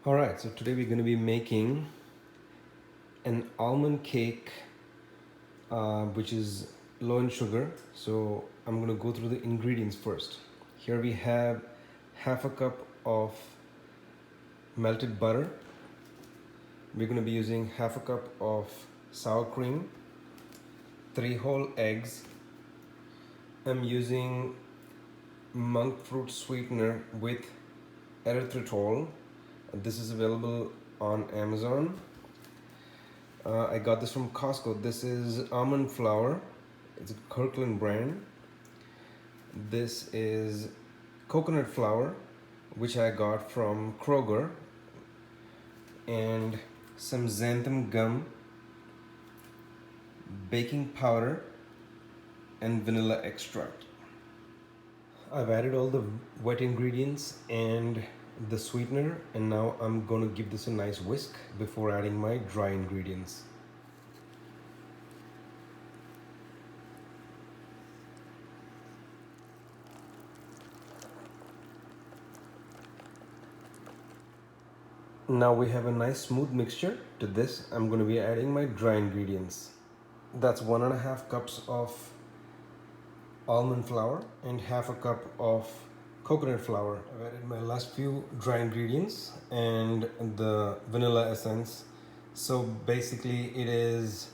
Alright, so today we're going to be making an almond cake which is low in sugar. So I'm going to go through the ingredients first. Here we have half a cup of melted butter. We're going to be using half a cup of sour cream, 3 whole eggs. I'm using monk fruit sweetener with erythritol. This is available on Amazon. I got this from Costco. This is almond flour. It's a Kirkland brand. This is coconut flour, which I got from Kroger, and some xantham gum, baking powder, and vanilla extract. I've added all the wet ingredients and the sweetener, and now I'm going to give this a nice whisk before adding my dry ingredients. Now we have a nice smooth mixture. To this I'm going to be adding my dry ingredients. That's 1.5 cups of almond flour and half a cup of coconut flour. I've added my last few dry ingredients and the vanilla essence. So basically it is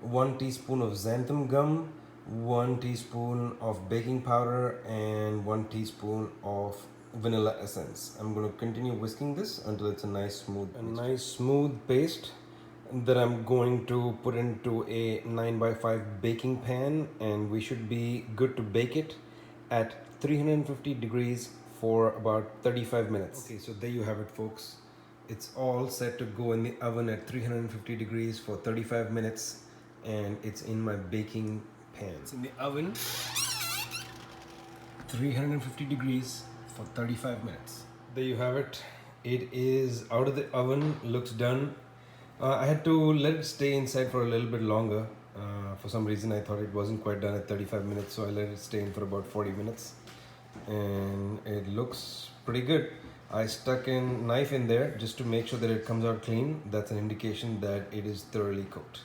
1 teaspoon of xanthan gum, 1 teaspoon of baking powder, and 1 teaspoon of vanilla essence. I'm going to continue whisking this until it's a nice smooth paste that I'm going to put into a 9x5 baking pan, and we should be good to bake it at 350 degrees for about 35 minutes. Okay, so there you have it, folks. It's all set to go in the oven at 350 degrees for 35 minutes, and it's in my baking pan. It's in the oven, 350 degrees for 35 minutes. There you have it. It is out of the oven, looks done. I had to let it stay inside for a little bit longer. For some reason I thought it wasn't quite done at 35 minutes, so I let it stay in for about 40 minutes. And it looks pretty good. I stuck a knife in there just to make sure that it comes out clean. That's an indication that it is thoroughly cooked.